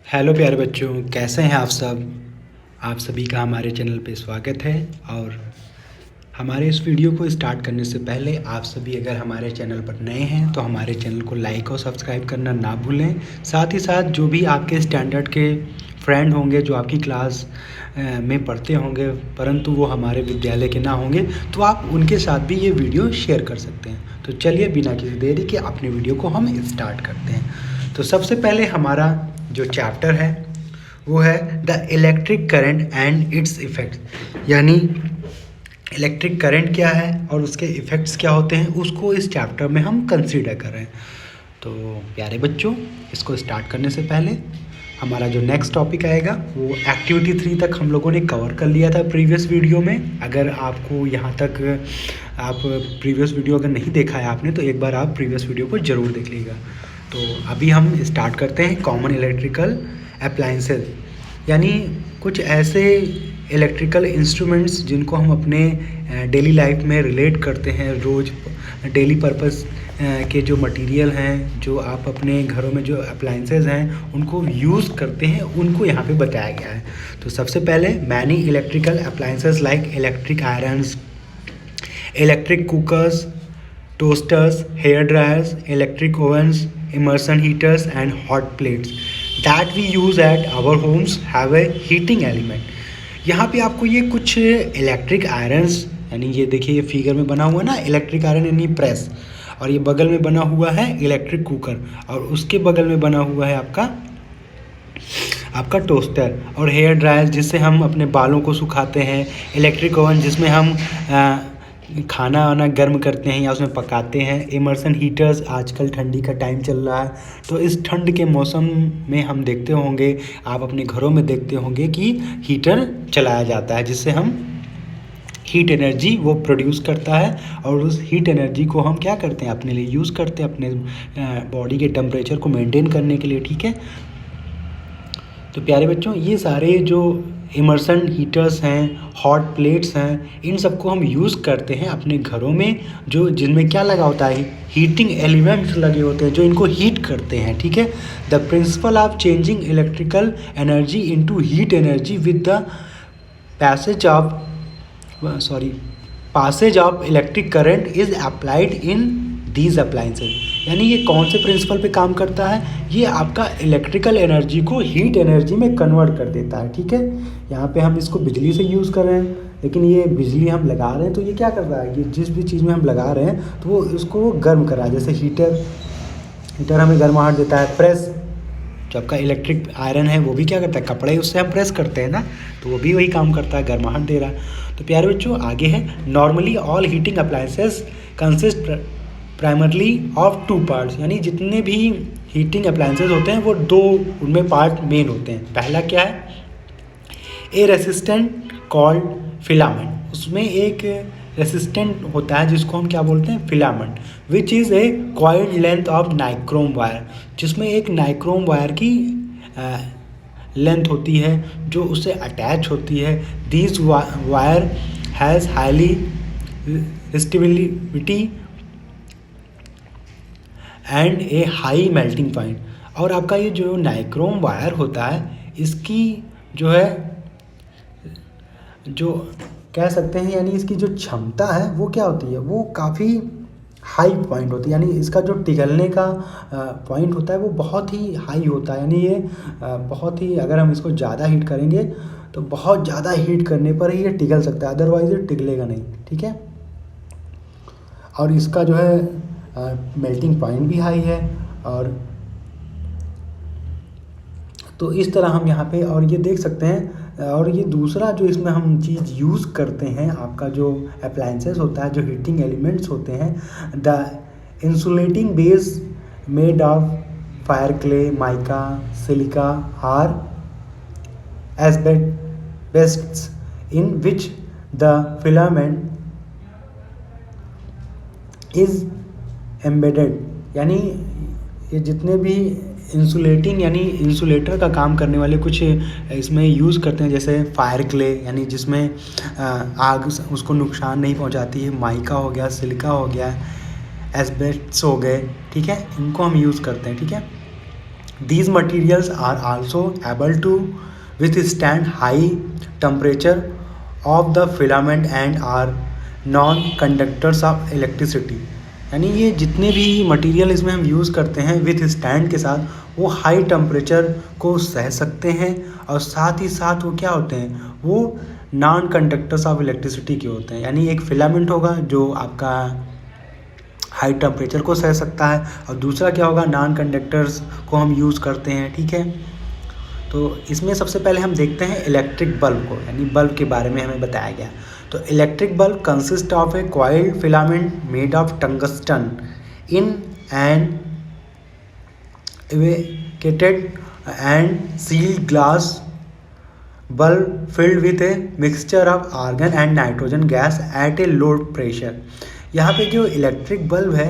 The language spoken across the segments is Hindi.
हेलो प्यारे बच्चों, कैसे हैं आप सब। आप सभी का हमारे चैनल पे स्वागत है। और हमारे इस वीडियो को स्टार्ट करने से पहले आप सभी अगर हमारे चैनल पर नए हैं तो हमारे चैनल को लाइक और सब्सक्राइब करना ना भूलें। साथ ही साथ जो भी आपके स्टैंडर्ड के फ्रेंड होंगे, जो आपकी क्लास में पढ़ते होंगे परंतु वो हमारे विद्यालय के ना होंगे, तो आप उनके साथ भी ये वीडियो शेयर कर सकते हैं। तो चलिए बिना किसी देरी के अपने वीडियो को हम स्टार्ट करते हैं। तो सबसे पहले हमारा जो चैप्टर है वो है the electric current and it's effects, यानी इलेक्ट्रिक करंट क्या है और उसके इफ़ेक्ट्स क्या होते हैं, उसको इस चैप्टर में हम कंसीडर कर रहे हैं। तो प्यारे बच्चों, इसको स्टार्ट करने से पहले हमारा जो नेक्स्ट टॉपिक आएगा वो एक्टिविटी 3 तक हम लोगों ने कवर कर लिया था प्रीवियस वीडियो में। अगर आपको यहाँ तक आप प्रीवियस वीडियो अगर नहीं देखा है आपने, तो एक बार आप प्रीवियस वीडियो को ज़रूर देख लीजिएगा। तो अभी हम स्टार्ट करते हैं कॉमन इलेक्ट्रिकल अप्लायंसेस, यानी कुछ ऐसे इलेक्ट्रिकल इंस्ट्रूमेंट्स जिनको हम अपने डेली लाइफ में रिलेट करते हैं। रोज़ डेली पर्पस के जो मटेरियल हैं, जो आप अपने घरों में जो अप्लायंसेस हैं उनको यूज़ करते हैं, उनको यहाँ पे बताया गया है। तो सबसे पहले many electrical appliances like electric irons, electric cookers, toasters, hair dryers, electric ovens, immersion heaters and hot plates that we use at our homes have a heating element। यहाँ पे आपको ये कुछ इलेक्ट्रिक आयरन्स, यानी ये देखिए ये फिगर में बना हुआ है ना इलेक्ट्रिक आयरन यानी प्रेस, और ये बगल में बना हुआ है इलेक्ट्रिक कुकर, और उसके बगल में बना हुआ है आपका टोस्टर, और हेयर ड्रायर जिससे हम अपने बालों को सुखाते हैं, इलेक्ट्रिक ओवन जिसमें हम खाना वाना गर्म करते हैं या उसमें पकाते हैं, इमर्सन हीटर्स, आजकल ठंडी का टाइम चल रहा है तो इस ठंड के मौसम में हम देखते होंगे, आप अपने घरों में देखते होंगे कि हीटर चलाया जाता है जिससे हम हीट एनर्जी वो प्रोड्यूस करता है, और उस हीट एनर्जी को हम क्या करते हैं अपने लिए यूज़ करते हैं, अपने बॉडी के टेम्परेचर को मेंटेन करने के लिए। ठीक है, तो प्यारे बच्चों ये सारे जो इमर्सन हीटर्स हैं, हॉट प्लेट्स हैं, इन सबको हम यूज़ करते हैं अपने घरों में, जो जिनमें क्या लगा होता है, हीटिंग एलिमेंट्स लगे होते हैं जो इनको हीट करते हैं। ठीक है, the principle of changing electrical energy into heat energy with the passage of electric current is applied in these appliances. यानी ये कौन से प्रिंसिपल पे काम करता है, ये आपका इलेक्ट्रिकल एनर्जी को हीट एनर्जी में कन्वर्ट कर देता है। ठीक है, यहाँ पे हम इसको बिजली से यूज़ कर रहे हैं, लेकिन ये बिजली हम लगा रहे हैं तो ये क्या कर रहा है, ये जिस भी चीज़ में हम लगा रहे हैं तो वो उसको गर्म कर रहा है। जैसे हीटर हमें गर्माहट देता है, प्रेस जो आपका इलेक्ट्रिक आयरन है वो भी क्या करता है, कपड़े उससे हम प्रेस करते हैं ना, तो वो भी वही काम करता है, गर्माहट दे रहा है। तो प्यारे बच्चों आगे है, normally all heating appliances consist primarily of 2 parts, यानी जितने भी हीटिंग अप्लायंसेस होते हैं वो 2 उनमें पार्ट मेन होते हैं। पहला क्या है, ए रेसिस्टेंट कॉल्ड फिलामेंट, उसमें एक रेसिस्टेंट होता है जिसको हम क्या बोलते हैं, filament, which is a coiled length of nichrome wire, जिसमें एक नाइक्रोम वायर की लेंथ होती है जो उससे अटैच होती है। This wire has highly resistivity and A high melting point. और आपका ये जो नाइक्रोम वायर होता है इसकी जो है, जो कह सकते हैं यानी इसकी जो क्षमता है वो क्या होती है, वो काफ़ी हाई पॉइंट होती है, यानी इसका जो पिघलने का पॉइंट होता है वो बहुत ही हाई होता है। यानी ये बहुत ही, अगर हम इसको ज़्यादा हीट करेंगे तो बहुत ज़्यादा हीट करने पर ही ये पिघल सकता है, अदरवाइज़ ये पिघलेगा नहीं। ठीक है, और इसका जो है मेल्टिंग पॉइंट भी हाई है। और तो इस तरह हम यहाँ पे और ये देख सकते हैं। और ये दूसरा जो इसमें हम चीज़ यूज़ करते हैं, आपका जो अप्लायंसेस होता है, जो हीटिंग एलिमेंट्स होते हैं, the insulating base made of fire clay, mica, silica or asbestos in which the filament is embedded. यानी ये जितने भी इंसुलेटिंग यानी इंसुलेटर का काम करने वाले कुछ इसमें यूज़ करते हैं, जैसे फायर क्ले यानी जिसमें आग उसको नुकसान नहीं पहुंचाती है, माइका हो गया, सिलिका हो गया, एस्बेस्टस हो गए। ठीक है, इनको हम यूज़ करते हैं। ठीक है, These materials are also able to withstand high temperature of the filament and are non-conductors of electricity। यानी ये जितने भी मटेरियल इसमें हम यूज़ करते हैं विथ स्टैंड के साथ, वो हाई टेम्परेचर को सह सकते हैं और साथ ही साथ वो क्या होते हैं, वो नॉन कंडक्टर्स ऑफ इलेक्ट्रिसिटी के होते हैं। यानी एक फिलामेंट होगा जो आपका हाई टेम्परेचर को सह सकता है, और दूसरा क्या होगा, नॉन कंडक्टर्स को हम यूज़ करते हैं। ठीक है, तो इसमें सबसे पहले हम देखते हैं इलेक्ट्रिक बल्ब को, यानी बल्ब के बारे में हमें बताया गया। तो electric bulb consist of A coiled filament made of tungsten in an evacuated and sealed glass bulb filled with a mixture of argon and nitrogen gas at a low pressure। यहाँ पे जो इलेक्ट्रिक बल्ब है,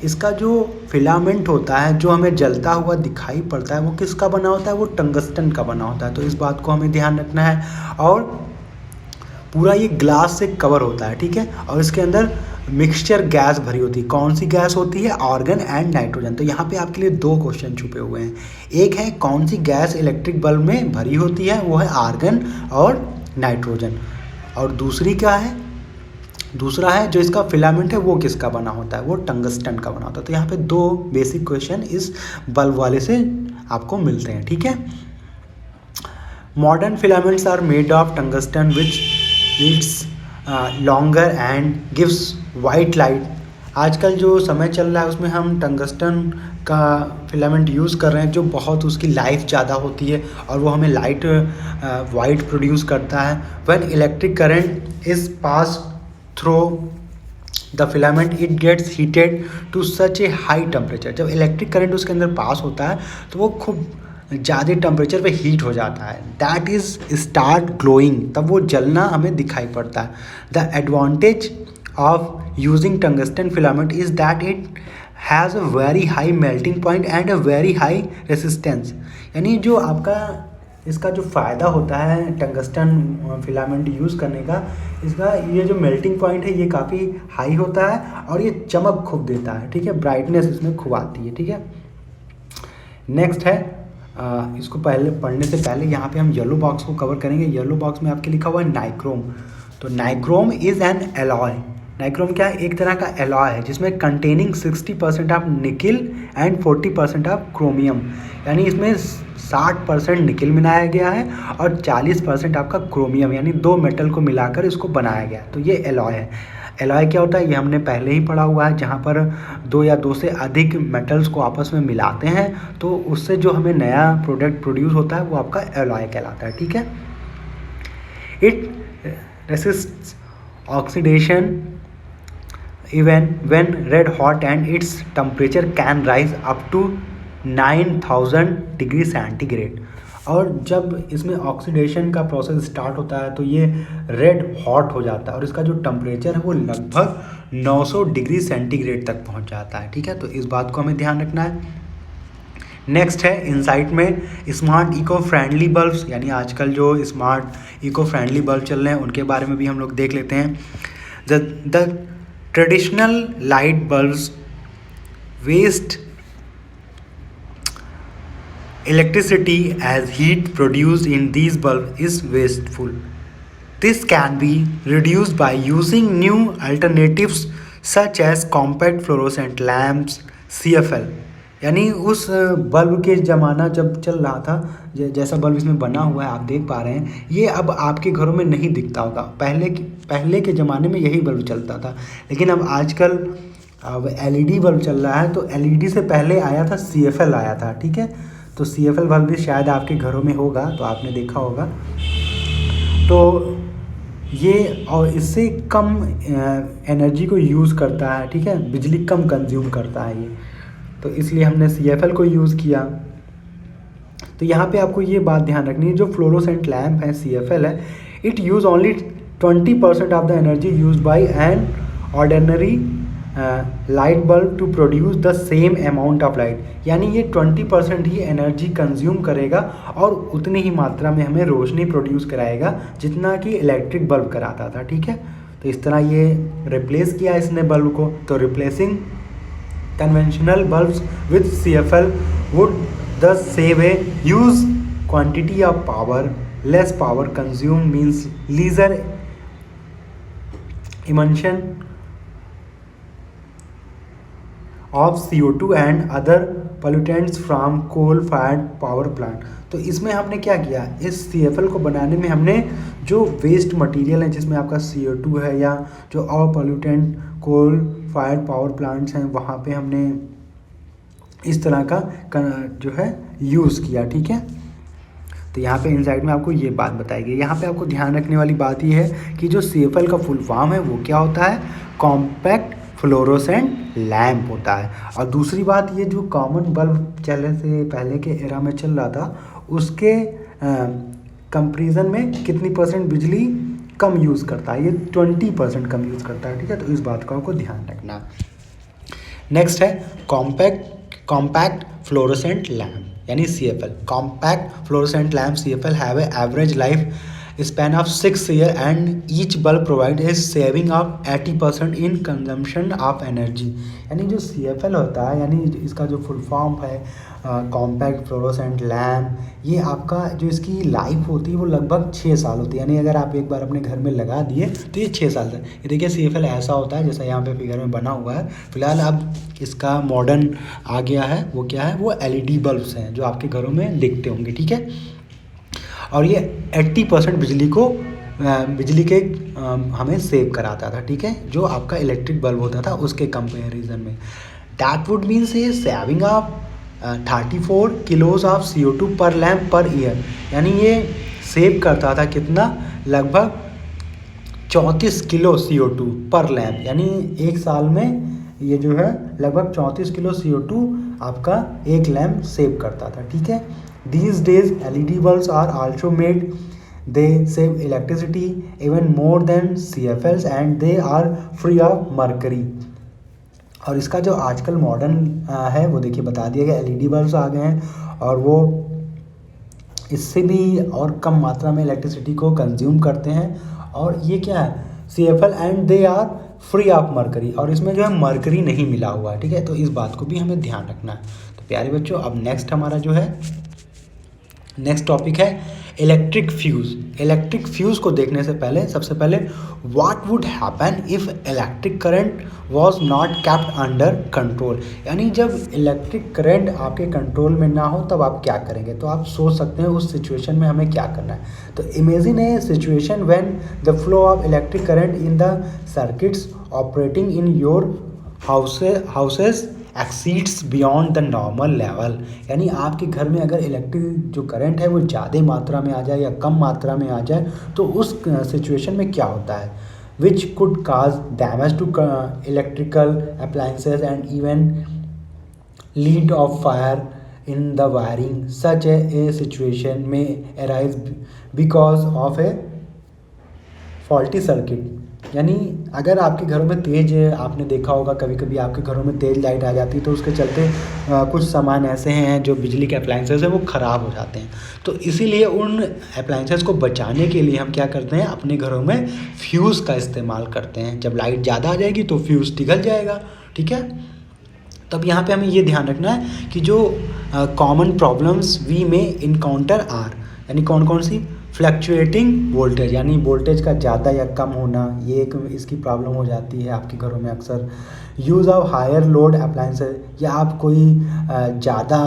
इसका जो फिलामेंट होता है जो हमें जलता हुआ दिखाई पड़ता है, वो किसका बना होता है, वो टंगस्टन का बना होता है। तो इस बात को हमें ध्यान रखना है। और पूरा ये ग्लास से कवर होता है। ठीक है, और इसके अंदर मिक्सचर गैस भरी होती है। कौन सी गैस होती है, आर्गन एंड नाइट्रोजन। तो यहाँ पे आपके लिए दो क्वेश्चन छुपे हुए हैं। एक है कौन सी गैस इलेक्ट्रिक बल्ब में भरी होती है, वो है आर्गन और नाइट्रोजन। और दूसरी क्या है, दूसरा है जो इसका फिलामेंट है वो किसका बना होता है, वो टंगस्टन का बना होता है। तो यहाँ पे दो बेसिक क्वेश्चन इस बल्ब वाले से आपको मिलते हैं। ठीक है, modern filaments are made of tungsten which its longer and gives white light. आजकल जो समय चल रहा है उसमें हम टंगस्टन का फिलामेंट यूज़ कर रहे हैं, जो बहुत उसकी लाइफ ज़्यादा होती है और वो हमें लाइट वाइट प्रोड्यूस करता है। When electric current is pass through the filament it gets heated to such a high temperature. जब इलेक्ट्रिक करंट उसके अंदर पास होता है तो वो खूब ज़्यादा टेम्परेचर पे हीट हो जाता है। दैट इज़ स्टार्ट ग्लोइंग, तब वो जलना हमें दिखाई पड़ता है। The advantage of using tungsten filament is that it has a very high melting point and a very high resistance. यानी जो आपका इसका जो फ़ायदा होता है टंगस्टन फिलामेंट यूज़ करने का, इसका ये जो मेल्टिंग पॉइंट है ये काफ़ी हाई होता है और ये चमक खूब देता है। ठीक है, ब्राइटनेस इसमें खूब आती है। ठीक है, नेक्स्ट है इसको पहले पढ़ने से पहले यहाँ पे हम येलो बॉक्स को कवर करेंगे। येलो बॉक्स में आपके लिखा हुआ है नाइक्रोम। तो nichrome is an alloy. Nichrome क्या है, एक तरह का एलॉय है जिसमें containing 60% of nickel and 40% of chromium. यानी इसमें 60% निकिल मिलाया गया है और 40% आपका क्रोमियम, यानी दो मेटल को मिलाकर इसको बनाया गया। तो ये एलॉय है। एलॉय क्या होता है ये हमने पहले ही पढ़ा हुआ है, जहाँ पर दो या दो से अधिक मेटल्स को आपस में मिलाते हैं तो उससे जो हमें नया प्रोडक्ट प्रोड्यूस होता है वो आपका एलॉय कहलाता है। ठीक है, it resists oxidation even when red hot and its temperature can rise up to 9000 degree centigrade. और जब इसमें ऑक्सीडेशन का प्रोसेस स्टार्ट होता है तो ये रेड हॉट हो जाता है और इसका जो टेम्परेचर है वो लगभग 900 डिग्री सेंटीग्रेड तक पहुंच जाता है। ठीक है, तो इस बात को हमें ध्यान रखना है। नेक्स्ट है इनसाइट में स्मार्ट इको फ्रेंडली बल्ब्स, यानी आजकल जो स्मार्ट इको फ्रेंडली बल्ब चल रहे हैं उनके बारे में भी हम लोग देख लेते हैं। The traditional light bulbs waste electricity as heat produced in these bulbs is wasteful. This can be reduced by using new alternatives such as compact fluorescent lamps, CFL। यानी उस बल्ब के ज़माना जब चल रहा था, जैसा बल्ब इसमें बना हुआ है आप देख पा रहे हैं, ये अब आपके घरों में नहीं दिखता होगा। पहले के ज़माने में यही बल्ब चलता था, लेकिन अब आजकल अब LED बल्ब चल रहा है। तो LED से पहले आया था CFL आया था। ठीक है, तो CFL बल्ब भी शायद आपके घरों में होगा, तो आपने देखा होगा। तो ये और इससे कम एनर्जी को यूज़ करता है। ठीक है, बिजली कम कंज्यूम करता है ये, तो इसलिए हमने CFL को यूज़ किया। तो यहाँ पे आपको ये बात ध्यान रखनी है, जो फ्लोरोसेंट लैम्प है CFL है, it use only 20% of the energy use by an ordinary light bulb to produce the same amount of light. यानी ये 20% ही एनर्जी कंज्यूम करेगा और उतनी ही मात्रा में हमें रोशनी प्रोड्यूस कराएगा जितना कि इलेक्ट्रिक बल्ब कराता था। ठीक है, तो इस तरह ये रिप्लेस किया इसने बल्ब को। तो replacing conventional bulbs with CFL would thus save a huge quantity of power. Less power consumed means lesser emission of CO2 and other pollutants from coal fired power plant। तो इसमें हमने क्या किया, इस CFL को बनाने में हमने जो वेस्ट मटेरियल है जिसमें आपका CO2 है या जो और pollutant coal fired power plants हैं वहाँ पे हमने इस तरह का जो है यूज़ किया। ठीक है, तो यहाँ पे इनसाइड में आपको ये बात बताई गई। यहाँ पे आपको ध्यान रखने वाली बात ये है कि जो CFL का फुल फॉर्म है वो क्या होता है, कॉम्पैक्ट फ्लोरोसेंट लैम्प होता है। और दूसरी बात, ये जो कॉमन बल्ब चलने से पहले के एरा में चल रहा था उसके कंपैरिजन में कितनी परसेंट बिजली कम यूज़ करता है, ये 20% कम यूज़ करता है। ठीक है, तो इस बात का आपको ध्यान रखना। नेक्स्ट है कॉम्पैक्ट फ्लोरोसेंट लैम्प यानी CFL। Compact fluorescent lamp CFL have a average life span of 6 years and each bulb provide a saving of 80% in consumption of energy। यानी जो CFL होता है, यानी इसका जो फुल फॉर्म है कॉम्पैक्ट फ्लोरोसेंट लैम्प, ये आपका जो इसकी लाइफ होती है वो लगभग 6 साल होती है। यानी अगर आप एक बार अपने घर में लगा दिए तो ये 6 साल तक। ये देखिए CFL ऐसा होता है जैसा यहाँ पे फिगर में बना हुआ है। फिलहाल अब इसका मॉडर्न आ गया है, वो क्या है, वो LED बल्ब्स हैं जो आपके घरों में दिखते होंगे। ठीक है, और ये 80% बिजली के हमें सेव कराता था। ठीक है, जो आपका इलेक्ट्रिक बल्ब होता था उसके कंपैरिजन में। That would means A saving of 34 kilos of CO2 पर लैम्प पर ईयर। यानी ये सेव करता था कितना, लगभग 34 किलो CO2 पर लैम्प। यानी एक साल में ये जो है लगभग 34 किलो CO2 आपका एक लैम्प सेव करता था। ठीक है, These days LED bulbs are also made. They save electricity even more than CFLs and they are free of mercury। और इसका जो आजकल मॉडर्न है वो देखिए बता दिया गया, LED बल्ब्स आ गए हैं और वो इससे भी और कम मात्रा में इलेक्ट्रिसिटी को कंज्यूम करते हैं। और ये क्या है, CFL and they are free of mercury, और इसमें जो है मर्करी नहीं मिला हुआ है। ठीक है, तो इस बात को भी हमें ध्यान रखना है। तो प्यारे बच्चों, अब नेक्स्ट हमारा जो है नेक्स्ट टॉपिक है इलेक्ट्रिक फ्यूज़। इलेक्ट्रिक फ्यूज़ को देखने से पहले सबसे पहले what would happen if electric current was not kept under control. यानी जब इलेक्ट्रिक करंट आपके कंट्रोल में ना हो तब आप क्या करेंगे। तो आप सोच सकते हैं उस सिचुएशन में हमें क्या करना है। तो imagine A situation when the flow of electric current in the circuits operating in your houses exceeds beyond the normal level. यानी आपके घर में अगर इलेक्ट्रिक जो करंट है वो ज़्यादा मात्रा में आ जाए या कम मात्रा में आ जाए तो उस सिचुएशन में क्या होता है, which could cause damage to electrical appliances and even lead of fire in the wiring. Such a situation में arise because of a faulty circuit. यानी अगर आपके घरों में तेज़, आपने देखा होगा कभी कभी आपके घरों में तेज़ लाइट आ जाती है तो उसके चलते कुछ सामान ऐसे हैं जो बिजली के अप्लायंसेस हैं वो ख़राब हो जाते हैं। तो इसीलिए उन अप्लायंसेस को बचाने के लिए हम क्या करते हैं, अपने घरों में फ्यूज़ का इस्तेमाल करते हैं। जब लाइट ज़्यादा आ जाएगी तो फ्यूज़ पिघल जाएगा। ठीक है, तब यहाँ पे हमें ये ध्यान रखना है कि जो कॉमन प्रॉब्लम्स वी में इनकाउंटर आर, यानी कौन कौन सी, फ्लक्चुएटिंग वोल्टेज, यानी वोल्टेज का ज़्यादा या कम होना, ये एक इसकी प्रॉब्लम हो जाती है आपके घरों में अक्सर। Use of higher load appliances, या आप कोई ज़्यादा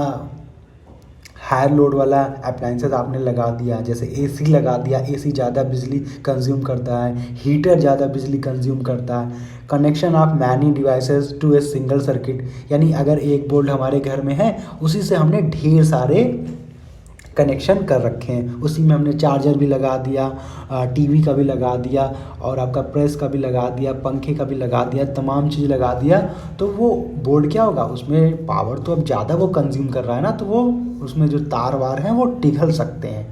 हायर लोड वाला अप्लायंसेस आपने लगा दिया, जैसे AC लगा दिया, AC ज़्यादा बिजली कंज्यूम करता है, हीटर ज़्यादा बिजली कंज्यूम करता है। Connection of many devices to a single circuit, यानी अगर एक बोर्ड हमारे घर में है उसी से हमने ढेर सारे कनेक्शन कर रखे हैं, उसी में हमने चार्जर भी लगा दिया, TV का भी लगा दिया और आपका प्रेस का भी लगा दिया, पंखे का भी लगा दिया, तमाम चीज़ लगा दिया। तो वो बोर्ड क्या होगा, उसमें पावर तो अब ज़्यादा वो कंज्यूम कर रहा है ना, तो वो उसमें जो तार वार हैं वो पिघल सकते हैं।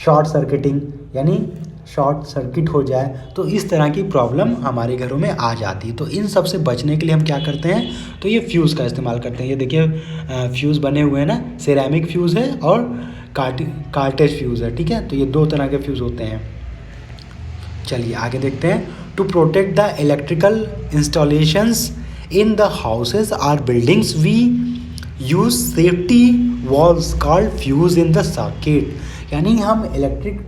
शॉर्ट सर्किटिंग, यानी शॉर्ट सर्किट हो जाए तो इस तरह की प्रॉब्लम हमारे घरों में आ जाती है। तो इन सब से बचने के लिए हम क्या करते हैं, तो ये फ्यूज़ का इस्तेमाल करते हैं। ये देखिए फ्यूज़ बने हुए हैं ना, सिरेमिक फ्यूज़ है और कार्टेज फ्यूज़ है। ठीक है, तो ये 2 तरह के फ्यूज़ होते हैं। चलिए आगे देखते हैं। To protect the electrical installations in the houses or buildings we use safety walls called fuse in the circuit. यानी हम इलेक्ट्रिक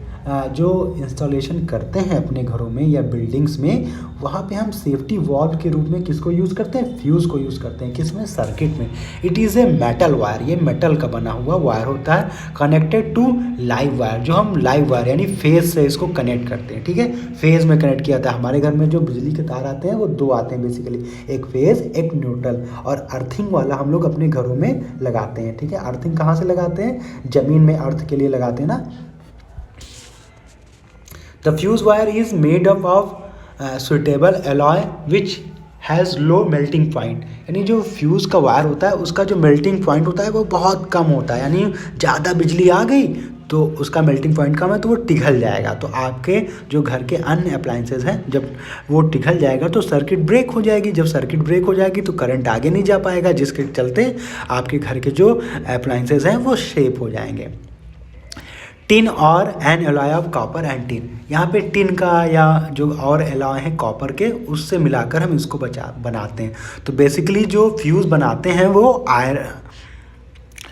जो इंस्टॉलेशन करते हैं अपने घरों में या बिल्डिंग्स में, वहाँ पे हम सेफ्टी वॉल्व के रूप में किसको यूज़ करते हैं? फ्यूज़ को यूज़ करते हैं। किसमें? सर्किट में। It is a metal wire, ये मेटल का बना हुआ वायर होता है, कनेक्टेड टू लाइव वायर, जो हम लाइव वायर यानी फेज से इसको कनेक्ट करते हैं। ठीक है, फेज में कनेक्ट किया था। हमारे घर में जो बिजली के तार आते हैं वो दो आते हैं बेसिकली, एक फेज एक न्यूट्रल। और अर्थिंग वाला हम लोग अपने घरों में लगाते हैं। ठीक है, अर्थिंग कहाँ से लगाते हैं? ज़मीन में अर्थ के लिए लगाते हैं ना। The fuse wire is made up of suitable alloy which has low melting point। यानी जो फ्यूज़ का वायर होता है उसका जो मेल्टिंग पॉइंट होता है वो बहुत कम होता है। यानी ज़्यादा बिजली आ गई तो उसका मेल्टिंग पॉइंट कम है तो वो पिघल जाएगा। तो आपके जो घर के अन्य अप्लाइंसेस हैं, जब वो पिघल जाएगा तो सर्किट ब्रेक हो जाएगी। जब सर्किट ब्रेक हो जाएगी तो करंट आगे नहीं जा पाएगा, जिसके चलते आपके घर के जो अप्लाइंसेस हैं वो शेप हो जाएंगे। टिन और N alloy of copper and tin. यहाँ पे टिन का या जो और एलॉय है कॉपर के, उससे मिलाकर हम इसको बनाते हैं। तो बेसिकली जो फ्यूज़ बनाते हैं वो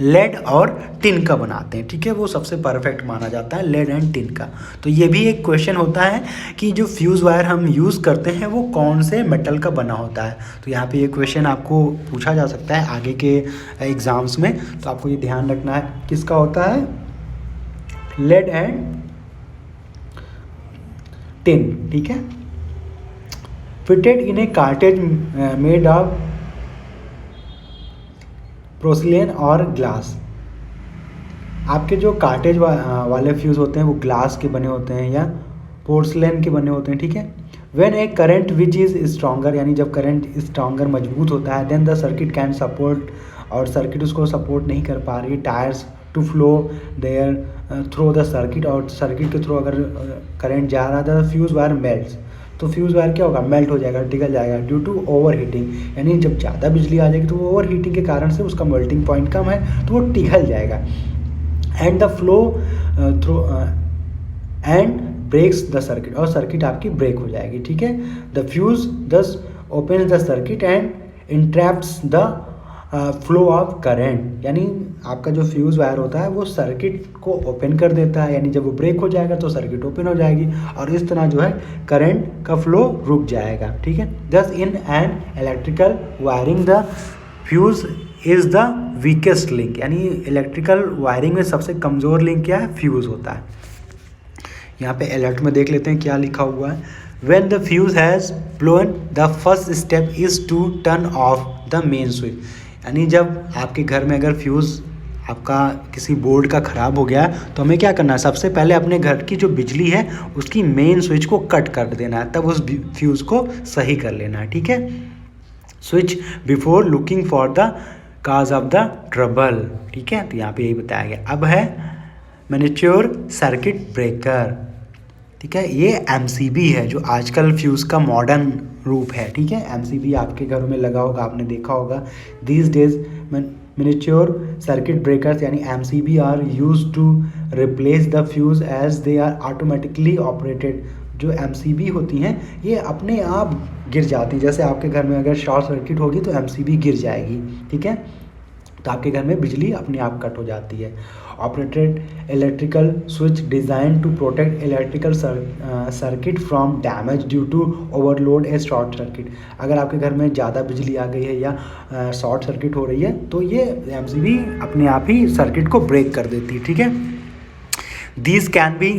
लेड और टिन का बनाते हैं। ठीक है, वो सबसे परफेक्ट माना जाता है लेड एंड टिन का। तो ये भी एक क्वेश्चन होता है कि जो फ्यूज़ वायर हम यूज़ करते हैं वो कौन से मेटल का बना होता है। तो यहाँ पे ये क्वेश्चन आपको पूछा जा सकता है आगे के एग्ज़ाम्स में। तो आपको ये ध्यान रखना है किसका होता है? Lead and tin. ठीक है, fitted in a cartridge made of porcelain और ग्लास। आपके जो कार्टेज वाले फ्यूज़ होते हैं वो ग्लास के बने होते हैं या पोर्सिलेन के बने होते हैं। ठीक है, when a current which is stronger, यानी जब करंट स्ट्रॉन्गर मजबूत होता है, then the circuit can support, और सर्किट उसको सपोर्ट नहीं कर पा रही, tries to flow there through the circuit, और सर्किट के थ्रू अगर करंट जा रहा था, फ्यूज़ वायर मेल्ट्स। तो फ्यूज़ वायर क्या होगा? मेल्ट हो जाएगा, पिघल जाएगा ड्यू टू ओवर हीटिंग। यानी जब ज़्यादा बिजली आ जाएगी तो वो ओवर हीटिंग के कारण से उसका मेल्टिंग पॉइंट कम है तो वो पिघल जाएगा। And the flow through and breaks the circuit, और सर्किट आपकी ब्रेक हो जाएगी। ठीक है, the fuse thus open the circuit and interrupts the flow of current. यानी आपका जो फ्यूज़ वायर होता है वो सर्किट को ओपन कर देता है, यानी जब वो ब्रेक हो जाएगा तो सर्किट ओपन हो जाएगी और इस तरह जो है करंट का फ्लो रुक जाएगा। ठीक है, दस in an electrical wiring the fuse is the weakest link. यानी इलेक्ट्रिकल वायरिंग में सबसे कमज़ोर लिंक क्या है? फ्यूज़ होता है। यहाँ पे अलर्ट में देख लेते हैं क्या लिखा हुआ है। When the fuse has blown, the first step is to turn off the main switch। यानी जब आपके घर में अगर फ्यूज़ आपका किसी बोर्ड का ख़राब हो गया तो हमें क्या करना है? सबसे पहले अपने घर की जो बिजली है उसकी मेन स्विच को कट कर देना है, तब उस फ्यूज़ को सही कर लेना है। ठीक है, switch before looking for the cause of the trouble. ठीक है, तो यहाँ पे यही बताया गया। अब है मैनिच्योर सर्किट ब्रेकर। ठीक है, ये MCB है जो आजकल फ्यूज़ का मॉडर्न रूप है। ठीक है, MCB आपके घरों में लगा होगा, आपने देखा होगा। These days miniature circuit breakers यानी MCB are use to replace the fuse as they are automatically operated. जो MCB होती हैं ये अपने आप गिर जाती हैं। जैसे आपके घर में अगर शॉर्ट सर्किट होगी तो MCB गिर जाएगी। ठीक है, तो आपके घर में बिजली अपने आप कट हो जाती है। Operated electrical switch design to protect electrical circuit from damage due to overload a short circuit. अगर आपके घर में ज़्यादा बिजली आ गई है या शॉर्ट सर्किट हो रही है तो ये MCB अपने आप ही सर्किट को ब्रेक कर देती है। ठीक है, दीज कैन बी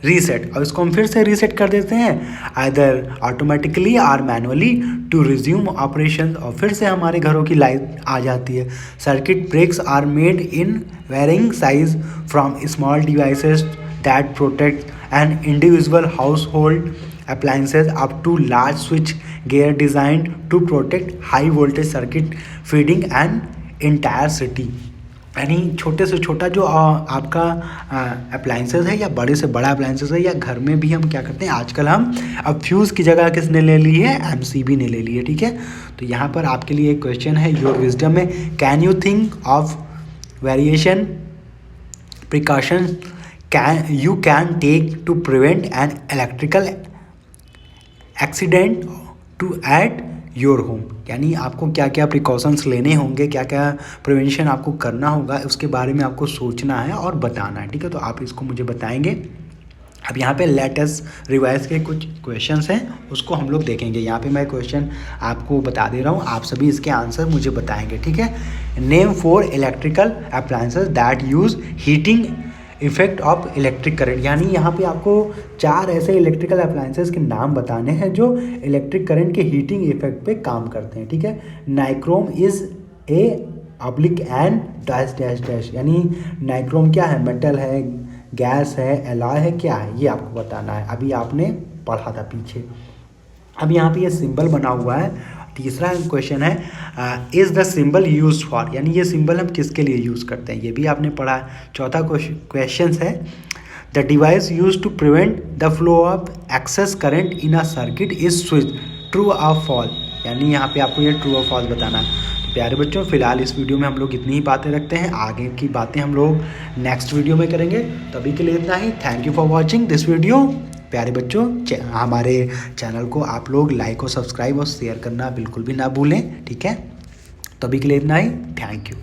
रीसेट, और इसको हम फिर से रीसेट कर देते हैं आइदर ऑटोमेटिकली और मैनुअली टू रिज्यूम ऑपरेशन, और फिर से हमारे घरों की लाइट आ जाती है। Circuit breaks are made in varying size from small devices that protect an individual household appliances up to large switch gear design to protect high voltage circuit feeding an entire city. यानी छोटे से छोटा जो आपका अप्लाइंसेस है या बड़े से बड़ा अप्लाइंसेस है या घर में भी हम क्या करते हैं आजकल, हम अब फ्यूज़ की जगह किसने ले ली है? MCB ने ले ली है। ठीक है, तो यहाँ पर आपके लिए एक क्वेश्चन है योर विजडम में, can you think of variation precaution you can take to prevent an electrical accident to add your home, यानी आपको क्या क्या प्रिकॉशंस लेने होंगे, क्या क्या प्रिवेंशन आपको करना होगा, उसके बारे में आपको सोचना है और बताना है, ठीक है। तो आप इसको मुझे बताएंगे। अब यहाँ पे लेटेस्ट रिवाइज के कुछ क्वेश्चंस हैं, उसको हम लोग देखेंगे। यहाँ पे मैं क्वेश्चन आपको बता दे रहा हूँ, आप सभी इसके आंसर मुझे बताएंगे, ठीक है। Name 4 electrical appliances that use heating effect of electric current, यानी यहाँ पे आपको 4 ऐसे इलेक्ट्रिकल अप्लायंसेस के नाम बताने हैं जो इलेक्ट्रिक करंट के हीटिंग इफेक्ट पे काम करते हैं, ठीक है। Nichrome is A oblique and dash dash dash, यानी नाइक्रोम क्या है, मेटल है, गैस है, एलॉय है, क्या है, ये आपको बताना है। अभी आपने पढ़ा था पीछे। अब यहाँ पे ये सिंबल बना हुआ है। तीसरा क्वेश्चन है is the symbol use for, यानी ये सिंबल हम किसके लिए यूज़ करते हैं, ये भी आपने पढ़ा है। चौथा क्वेश्चन है the device use to prevent the flow of excess current in a circuit is switch, true और फॉल्स, यानी यहाँ पे आपको ये ट्रू और फॉल्स बताना है। तो प्यारे बच्चों, फिलहाल इस वीडियो में हम लोग इतनी ही बातें रखते हैं, आगे की बातें हम लोग नेक्स्ट वीडियो में करेंगे। तभी के लिए इतना ही। Thank you for watching this video. प्यारे बच्चों, हमारे चैनल को आप लोग लाइक और सब्सक्राइब और शेयर करना बिल्कुल भी ना भूलें, ठीक है। तभी के लिए इतना ही। Thank you.